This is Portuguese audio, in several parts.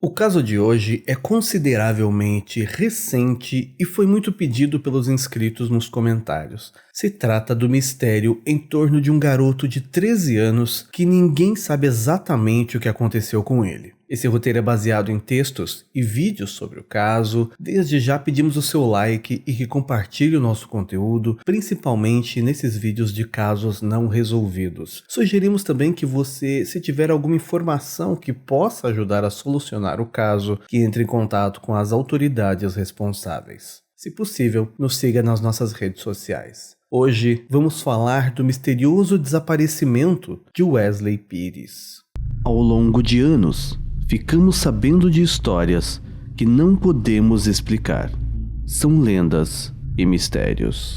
O caso de hoje é consideravelmente recente e foi muito pedido pelos inscritos nos comentários. Se trata do mistério em torno de um garoto de 13 anos que ninguém sabe exatamente o que aconteceu com ele. Esse roteiro é baseado em textos e vídeos sobre o caso. Desde já pedimos o seu like e que compartilhe o nosso conteúdo, principalmente nesses vídeos de casos não resolvidos. Sugerimos também que você, se tiver alguma informação que possa ajudar a solucionar o caso, que entre em contato com as autoridades responsáveis. Se possível, nos siga nas nossas redes sociais. Hoje vamos falar do misterioso desaparecimento de Wesley Pires. Ao longo de anos, ficamos sabendo de histórias que não podemos explicar. São lendas e mistérios.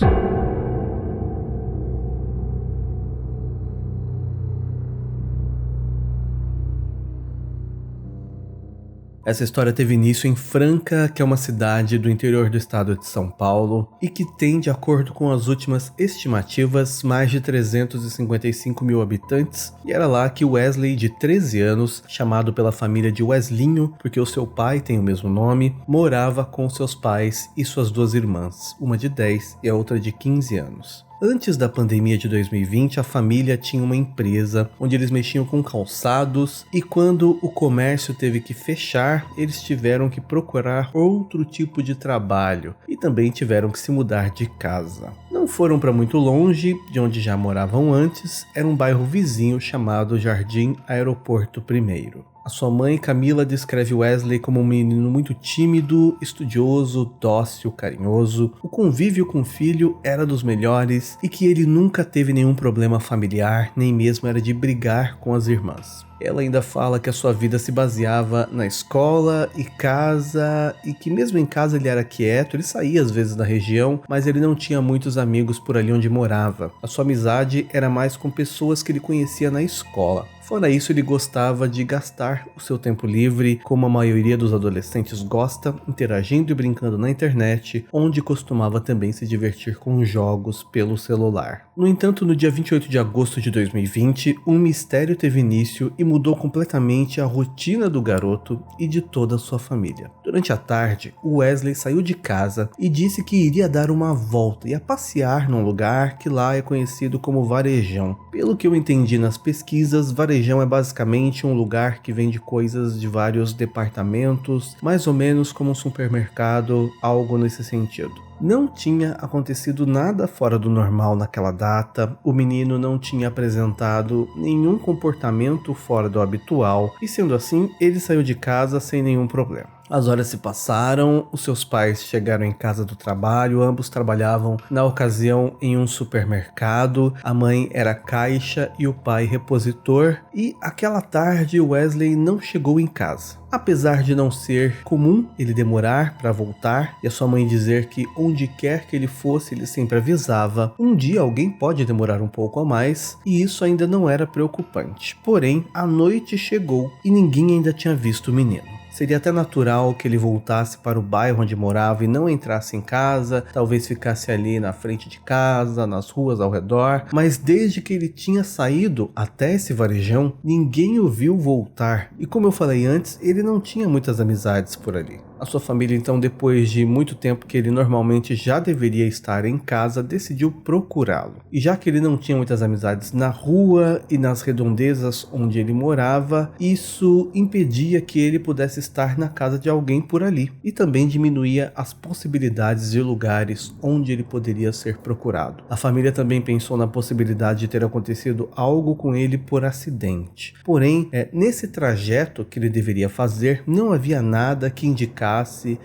Essa história teve início em Franca, que é uma cidade do interior do estado de São Paulo e que tem, de acordo com as últimas estimativas, mais de 355 mil habitantes, e era lá que Wesley, de 13 anos, chamado pela família de Weslinho, porque o seu pai tem o mesmo nome, morava com seus pais e suas duas irmãs, uma de 10 e a outra de 15 anos. Antes da pandemia de 2020, a família tinha uma empresa onde eles mexiam com calçados e quando o comércio teve que fechar, eles tiveram que procurar outro tipo de trabalho e também tiveram que se mudar de casa. Não foram para muito longe de onde já moravam antes, era um bairro vizinho chamado Jardim Aeroporto I. A sua mãe, Camila, descreve Wesley como um menino muito tímido, estudioso, dócil, carinhoso. O convívio com o filho era dos melhores e que ele nunca teve nenhum problema familiar, nem mesmo era de brigar com as irmãs. Ela ainda fala que a sua vida se baseava na escola e casa, e que mesmo em casa ele era quieto, ele saía às vezes da região, mas ele não tinha muitos amigos por ali onde morava. A sua amizade era mais com pessoas que ele conhecia na escola. Fora isso, ele gostava de gastar o seu tempo livre, como a maioria dos adolescentes gosta, interagindo e brincando na internet, onde costumava também se divertir com jogos pelo celular. No entanto, no dia 28 de agosto de 2020, um mistério teve início e mudou completamente a rotina do garoto e de toda a sua família. Durante a tarde, o Wesley saiu de casa e disse que iria dar uma volta e passear num lugar que lá é conhecido como Varejão. Pelo que eu entendi nas pesquisas, Varejão é basicamente um lugar que vende coisas de vários departamentos, mais ou menos como um supermercado, algo nesse sentido. Não tinha acontecido nada fora do normal naquela data, o menino não tinha apresentado nenhum comportamento fora do habitual e, sendo assim, ele saiu de casa sem nenhum problema. As horas se passaram, os seus pais chegaram em casa do trabalho, ambos trabalhavam na ocasião em um supermercado, a mãe era caixa e o pai repositor, e aquela tarde Wesley não chegou em casa. Apesar de não ser comum ele demorar para voltar e a sua mãe dizer que onde quer que ele fosse ele sempre avisava, um dia alguém pode demorar um pouco a mais, e isso ainda não era preocupante. Porém, a noite chegou e ninguém ainda tinha visto o menino. Seria até natural que ele voltasse para o bairro onde morava e não entrasse em casa, talvez ficasse ali na frente de casa, nas ruas ao redor, mas desde que ele tinha saído até esse varejão, ninguém o viu voltar. E como eu falei antes, ele não tinha muitas amizades por ali. A sua família, então, depois de muito tempo que ele normalmente já deveria estar em casa, decidiu procurá-lo. E já que ele não tinha muitas amizades na rua e nas redondezas onde ele morava, isso impedia que ele pudesse estar na casa de alguém por ali. E também diminuía as possibilidades de lugares onde ele poderia ser procurado. A família também pensou na possibilidade de ter acontecido algo com ele por acidente. Porém, nesse trajeto que ele deveria fazer, não havia nada que indicasse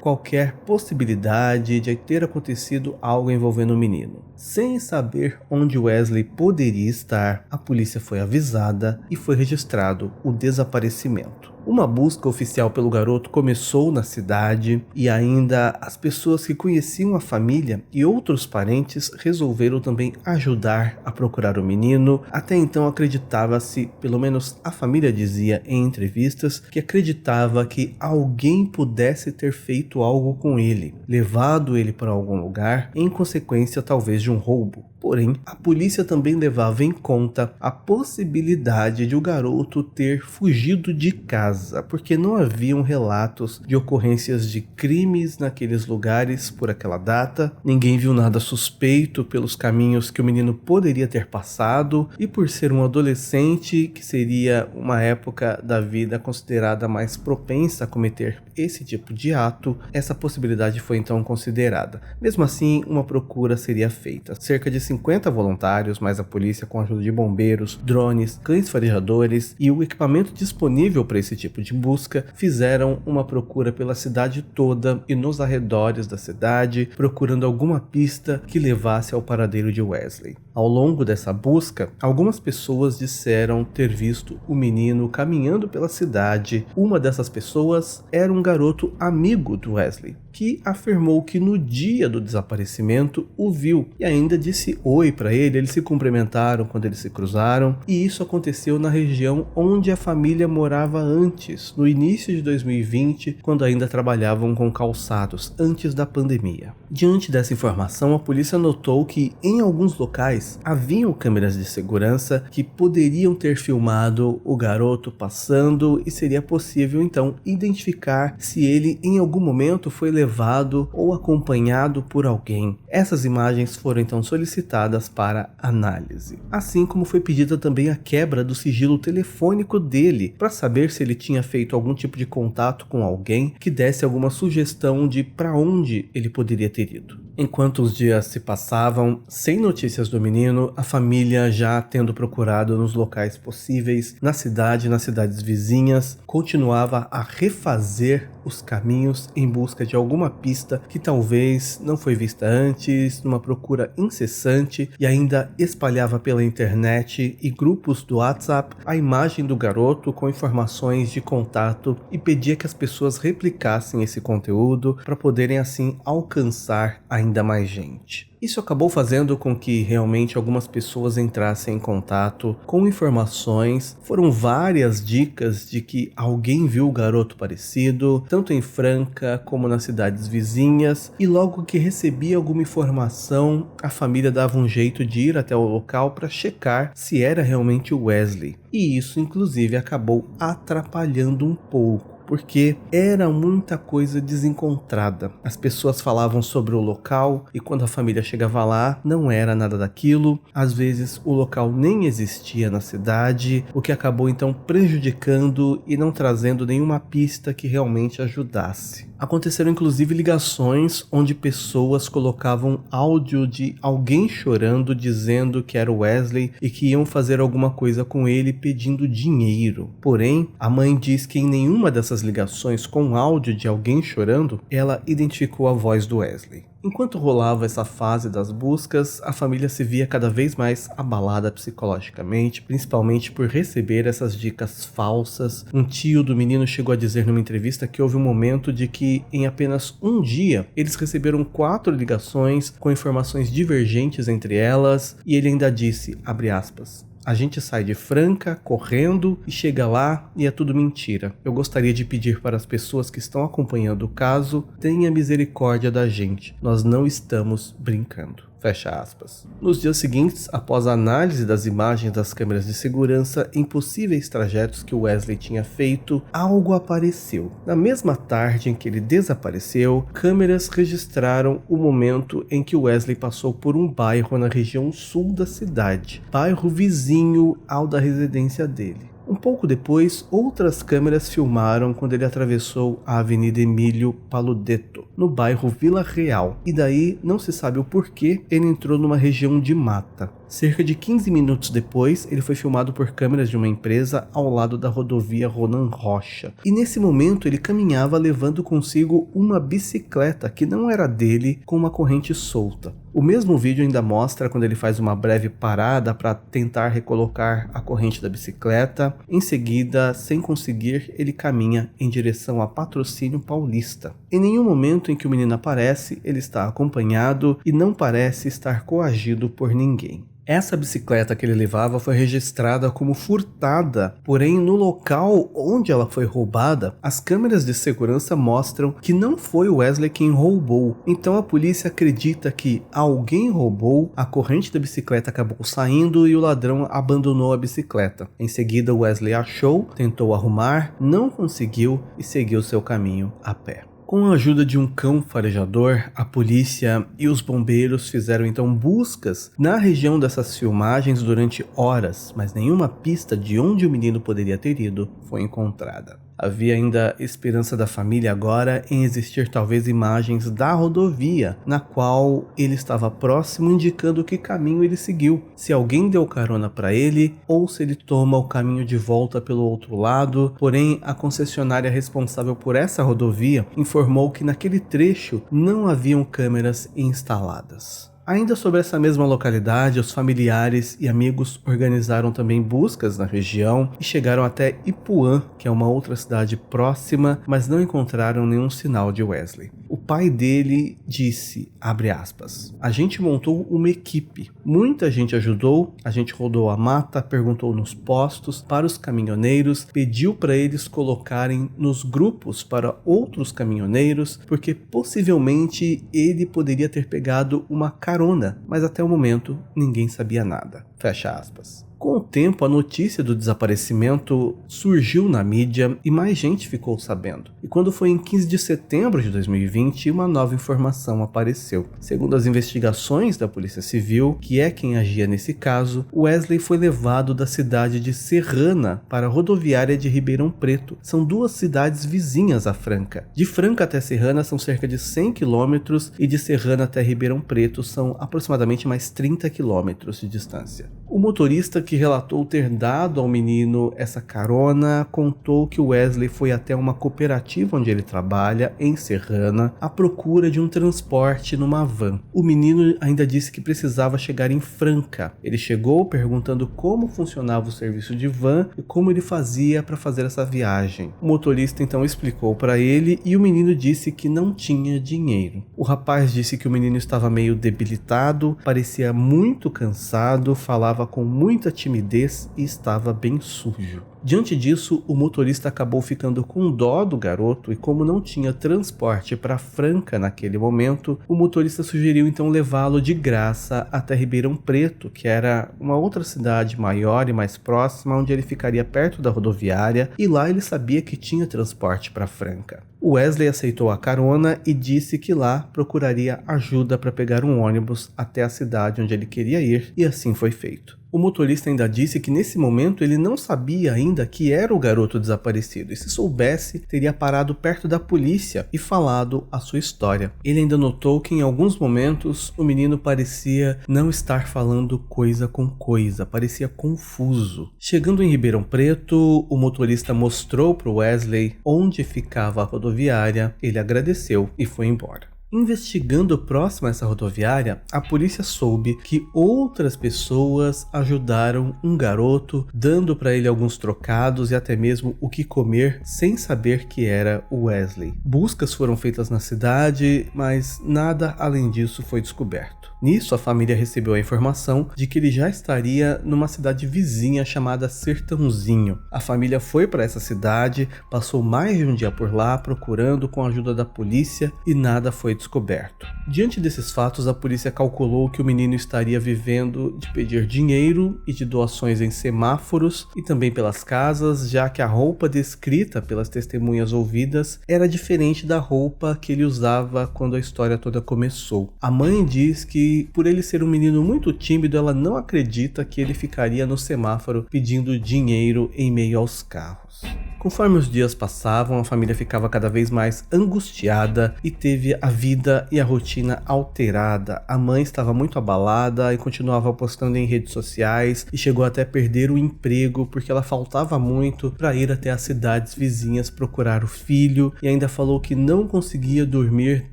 qualquer possibilidade de ter acontecido algo envolvendo o menino. Sem saber onde Wesley poderia estar, a polícia foi avisada e foi registrado o desaparecimento. Uma busca oficial pelo garoto começou na cidade e ainda as pessoas que conheciam a família e outros parentes resolveram também ajudar a procurar o menino. Até então acreditava-se, pelo menos a família dizia em entrevistas, que acreditava que alguém pudesse ter feito algo com ele, levado ele para algum lugar, em consequência talvez de um roubo. Porém, a polícia também levava em conta a possibilidade de o garoto ter fugido de casa, porque não haviam relatos de ocorrências de crimes naqueles lugares por aquela data, ninguém viu nada suspeito pelos caminhos que o menino poderia ter passado, e por ser um adolescente, que seria uma época da vida considerada mais propensa a cometer esse tipo de ato, essa possibilidade foi então considerada. Mesmo assim, uma procura seria feita. Cerca de 50 voluntários, mais a polícia com a ajuda de bombeiros, drones, cães farejadores e o equipamento disponível para esse tipo de busca, fizeram uma procura pela cidade toda e nos arredores da cidade, procurando alguma pista que levasse ao paradeiro de Wesley. Ao longo dessa busca, algumas pessoas disseram ter visto o menino caminhando pela cidade. Uma dessas pessoas era um garoto amigo do Wesley, que afirmou que no dia do desaparecimento o viu e ainda disse oi para ele. Eles se cumprimentaram quando eles se cruzaram, e isso aconteceu na região onde a família morava antes, no início de 2020, quando ainda trabalhavam com calçados, antes da pandemia. Diante dessa informação, a polícia notou que em alguns locais haviam câmeras de segurança que poderiam ter filmado o garoto passando, e seria possível então identificar se ele em algum momento foi levado ou acompanhado por alguém. Essas imagens foram então solicitadas para análise, assim como foi pedida também a quebra do sigilo telefônico dele, para saber se ele tinha feito algum tipo de contato com alguém que desse alguma sugestão de para onde ele poderia ter ido. Enquanto os dias se passavam sem notícias do menino, a família, já tendo procurado nos locais possíveis, na cidade, nas cidades vizinhas, continuava a refazer os caminhos em busca de alguma pista que talvez não foi vista antes, numa procura incessante, e ainda espalhava pela internet e grupos do WhatsApp a imagem do garoto com informações de contato, e pedia que as pessoas replicassem esse conteúdo para poderem assim alcançar ainda mais gente. Isso acabou fazendo com que realmente algumas pessoas entrassem em contato com informações. Foram várias dicas de que alguém viu o garoto parecido, tanto em Franca como nas cidades vizinhas, e logo que recebia alguma informação, a família dava um jeito de ir até o local para checar se era realmente o Wesley. E isso inclusive acabou atrapalhando um pouco, porque era muita coisa desencontrada. As pessoas falavam sobre o local e quando a família chegava lá, não era nada daquilo. Às vezes o local nem existia na cidade, o que acabou então prejudicando e não trazendo nenhuma pista que realmente ajudasse. Aconteceram inclusive ligações onde pessoas colocavam áudio de alguém chorando, dizendo que era o Wesley e que iam fazer alguma coisa com ele, pedindo dinheiro. Porém, a mãe diz que em nenhuma dessas ligações com áudio de alguém chorando, ela identificou a voz do Wesley. Enquanto rolava essa fase das buscas, a família se via cada vez mais abalada psicologicamente, principalmente por receber essas dicas falsas. Um tio do menino chegou a dizer numa entrevista que houve um momento de que em apenas um dia eles receberam 4 ligações com informações divergentes entre elas, e ele ainda disse, abre aspas, a gente sai de Franca correndo e chega lá e é tudo mentira. Eu gostaria de pedir para as pessoas que estão acompanhando o caso, tenha misericórdia da gente. Nós não estamos brincando. Fecha aspas. Nos dias seguintes, após a análise das imagens das câmeras de segurança em possíveis trajetos que o Wesley tinha feito, algo apareceu. Na mesma tarde em que ele desapareceu, câmeras registraram o momento em que o Wesley passou por um bairro na região sul da cidade, bairro vizinho ao da residência dele. Um pouco depois, outras câmeras filmaram quando ele atravessou a Avenida Emílio Paludetto, no bairro Vila Real, e daí não se sabe o porquê ele entrou numa região de mata. Cerca de 15 minutos depois, ele foi filmado por câmeras de uma empresa ao lado da rodovia Ronan Rocha. E nesse momento ele caminhava levando consigo uma bicicleta que não era dele, com uma corrente solta. O mesmo vídeo ainda mostra quando ele faz uma breve parada para tentar recolocar a corrente da bicicleta. Em seguida, sem conseguir, ele caminha em direção a Patrocínio Paulista. Em nenhum momento em que o menino aparece, ele está acompanhado e não parece estar coagido por ninguém. Essa bicicleta que ele levava foi registrada como furtada, porém no local onde ela foi roubada, as câmeras de segurança mostram que não foi o Wesley quem roubou. Então a polícia acredita que alguém roubou, a corrente da bicicleta acabou saindo e o ladrão abandonou a bicicleta. Em seguida o Wesley achou, tentou arrumar, não conseguiu e seguiu seu caminho a pé. Com a ajuda de um cão farejador, a polícia e os bombeiros fizeram então buscas na região dessas filmagens durante horas, mas nenhuma pista de onde o menino poderia ter ido foi encontrada. Havia ainda esperança da família agora em existir talvez imagens da rodovia, na qual ele estava próximo, indicando que caminho ele seguiu, se alguém deu carona para ele ou se ele toma o caminho de volta pelo outro lado. Porém, a concessionária responsável por essa rodovia informou que naquele trecho não haviam câmeras instaladas. Ainda sobre essa mesma localidade, os familiares e amigos organizaram também buscas na região e chegaram até Ipuã, que é uma outra cidade próxima, mas não encontraram nenhum sinal de Wesley. O pai dele disse, abre aspas, a gente montou uma equipe, muita gente ajudou, a gente rodou a mata, perguntou nos postos, para os caminhoneiros, pediu para eles colocarem nos grupos para outros caminhoneiros, porque possivelmente ele poderia ter pegado uma carona, mas até o momento ninguém sabia nada. Fecha aspas. Com o tempo, a notícia do desaparecimento surgiu na mídia e mais gente ficou sabendo. E quando foi em 15 de setembro de 2020, uma nova informação apareceu. Segundo as investigações da Polícia Civil, que é quem agia nesse caso, Wesley foi levado da cidade de Serrana para a rodoviária de Ribeirão Preto. São duas cidades vizinhas a Franca. De Franca até Serrana são cerca de 100 km e de Serrana até Ribeirão Preto são aproximadamente mais 30 km de distância. O motorista que relatou ter dado ao menino essa carona contou que Wesley foi até uma cooperativa onde ele trabalha, em Serrana, à procura de um transporte numa van. O menino ainda disse que precisava chegar em Franca. Ele chegou perguntando como funcionava o serviço de van e como ele fazia para fazer essa viagem. O motorista então explicou para ele e o menino disse que não tinha dinheiro. O rapaz disse que o menino estava meio debilitado, parecia muito cansado, falava com muita timidez e estava bem sujo. Diante disso, o motorista acabou ficando com dó do garoto e como não tinha transporte para Franca naquele momento, o motorista sugeriu então levá-lo de graça até Ribeirão Preto, que era uma outra cidade maior e mais próxima, onde ele ficaria perto da rodoviária e lá ele sabia que tinha transporte para Franca. O Wesley aceitou a carona e disse que lá procuraria ajuda para pegar um ônibus até a cidade onde ele queria ir, e assim foi feito. O motorista ainda disse que nesse momento ele não sabia ainda que era o garoto desaparecido e se soubesse teria parado perto da polícia e falado a sua história. Ele ainda notou que em alguns momentos o menino parecia não estar falando coisa com coisa, parecia confuso. Chegando em Ribeirão Preto, o motorista mostrou para o Wesley onde ficava a rodoviária, ele agradeceu e foi embora. Investigando próximo a essa rodoviária, a polícia soube que outras pessoas ajudaram um garoto, dando para ele alguns trocados e até mesmo o que comer, sem saber que era o Wesley. Buscas foram feitas na cidade, mas nada além disso foi descoberto. Nisso, a família recebeu a informação de que ele já estaria numa cidade vizinha chamada Sertãozinho. A família foi para essa cidade, passou mais de um dia por lá procurando com a ajuda da polícia e nada foi descoberto. Diante desses fatos, a polícia calculou que o menino estaria vivendo de pedir dinheiro e de doações em semáforos e também pelas casas, já que a roupa descrita pelas testemunhas ouvidas era diferente da roupa que ele usava quando a história toda começou. A mãe diz que por ele ser um menino muito tímido, ela não acredita que ele ficaria no semáforo pedindo dinheiro em meio aos carros. Conforme os dias passavam, a família ficava cada vez mais angustiada e teve a vida e a rotina alterada. A mãe estava muito abalada e continuava postando em redes sociais e chegou até a perder o emprego porque ela faltava muito para ir até as cidades vizinhas procurar o filho e ainda falou que não conseguia dormir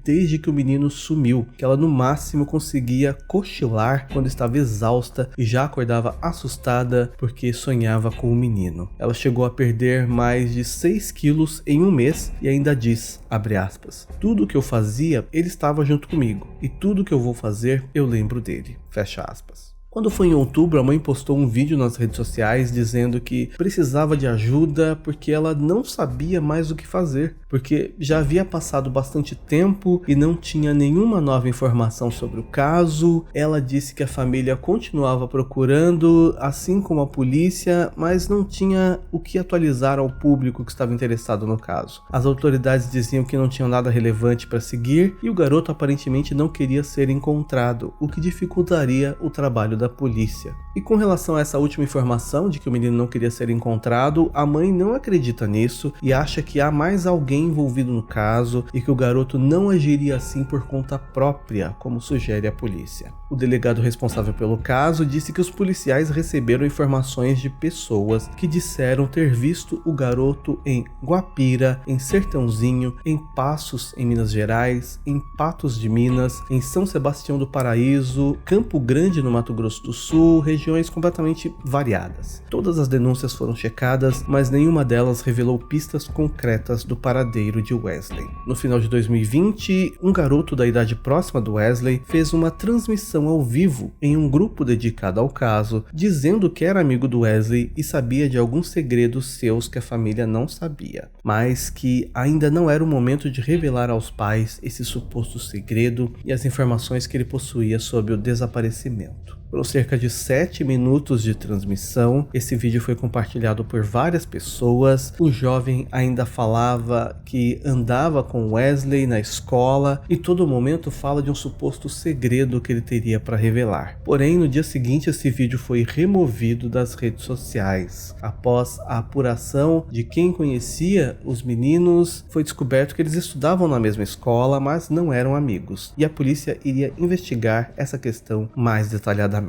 desde que o menino sumiu, que ela no máximo conseguia cochilar quando estava exausta e já acordava assustada porque sonhava com o menino. Ela chegou a perder mais de 6 quilos em um mês e ainda diz, abre aspas, tudo que eu fazia, ele estava junto comigo e tudo que eu vou fazer, eu lembro dele, fecha aspas. Quando foi em outubro, a mãe postou um vídeo nas redes sociais dizendo que precisava de ajuda porque ela não sabia mais o que fazer, porque já havia passado bastante tempo e não tinha nenhuma nova informação sobre o caso. Ela disse que a família continuava procurando, assim como a polícia, mas não tinha o que atualizar ao público que estava interessado no caso. As autoridades diziam que não tinham nada relevante para seguir e o garoto aparentemente não queria ser encontrado, o que dificultaria o trabalho da polícia. E com relação a essa última informação de que o menino não queria ser encontrado, a mãe não acredita nisso e acha que há mais alguém envolvido no caso e que o garoto não agiria assim por conta própria, como sugere a polícia. O delegado responsável pelo caso disse que os policiais receberam informações de pessoas que disseram ter visto o garoto em Guapira, em Sertãozinho, em Passos, em Minas Gerais, em Patos de Minas, em São Sebastião do Paraíso, Campo Grande, no Mato Grosso do Sul, regiões completamente variadas. Todas as denúncias foram checadas, mas nenhuma delas revelou pistas concretas do paradeiro de Wesley. No final de 2020, um garoto da idade próxima do Wesley fez uma transmissão ao vivo em um grupo dedicado ao caso, dizendo que era amigo do Wesley e sabia de alguns segredos seus que a família não sabia, mas que ainda não era o momento de revelar aos pais esse suposto segredo e as informações que ele possuía sobre o desaparecimento. Foram cerca de 7 minutos de transmissão. Esse vídeo foi compartilhado por várias pessoas. O jovem ainda falava que andava com Wesley na escola e todo momento fala de um suposto segredo que ele teria para revelar. Porém, no dia seguinte esse vídeo foi removido das redes sociais. Após a apuração de quem conhecia os meninos, foi descoberto que eles estudavam na mesma escola, mas não eram amigos. E a polícia iria investigar essa questão mais detalhadamente.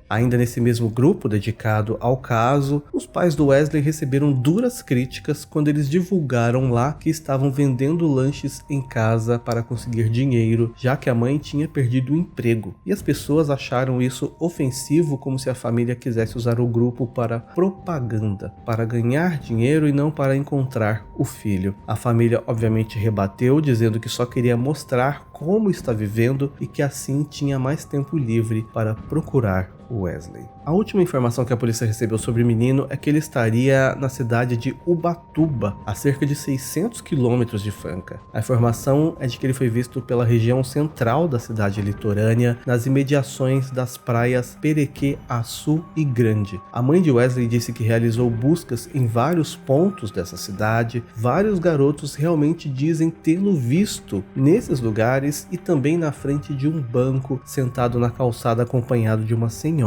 Ainda nesse mesmo grupo dedicado ao caso, os pais do Wesley receberam duras críticas quando eles divulgaram lá que estavam vendendo lanches em casa para conseguir dinheiro, já que a mãe tinha perdido o emprego. E as pessoas acharam isso ofensivo, como se a família quisesse usar o grupo para propaganda, para ganhar dinheiro e não para encontrar o filho. A família obviamente rebateu, dizendo que só queria mostrar como está vivendo e que assim tinha mais tempo livre para procurar o Wesley. A última informação que a polícia recebeu sobre o menino é que ele estaria na cidade de Ubatuba, a cerca de 600 quilômetros de Franca. A informação é de que ele foi visto pela região central da cidade litorânea, nas imediações das praias Perequê, Açu e Grande. A mãe de Wesley disse que realizou buscas em vários pontos dessa cidade. Vários garotos realmente dizem tê-lo visto nesses lugares e também na frente de um banco, sentado na calçada acompanhado de uma senhora.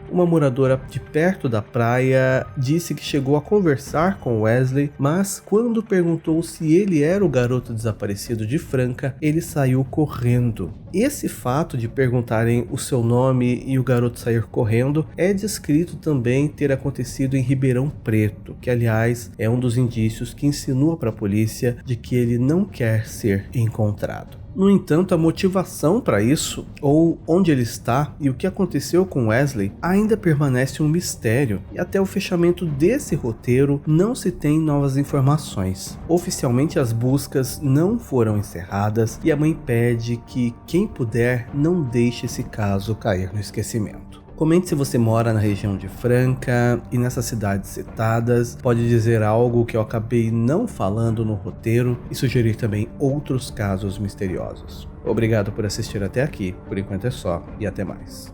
Uma moradora de perto da praia disse que chegou a conversar com Wesley, mas quando perguntou se ele era o garoto desaparecido de Franca, ele saiu correndo. Esse fato de perguntarem o seu nome e o garoto sair correndo é descrito também ter acontecido em Ribeirão Preto, que aliás é um dos indícios que insinua para a polícia de que ele não quer ser encontrado. No entanto, a motivação para isso, ou onde ele está e o que aconteceu com Wesley, ainda permanece um mistério, e até o fechamento desse roteiro não se tem novas informações. Oficialmente as buscas não foram encerradas e a mãe pede que quem puder não deixe esse caso cair no esquecimento. Comente se você mora na região de Franca e nessas cidades citadas, pode dizer algo que eu acabei não falando no roteiro e sugerir também outros casos misteriosos. Obrigado por assistir até aqui, por enquanto é só e até mais.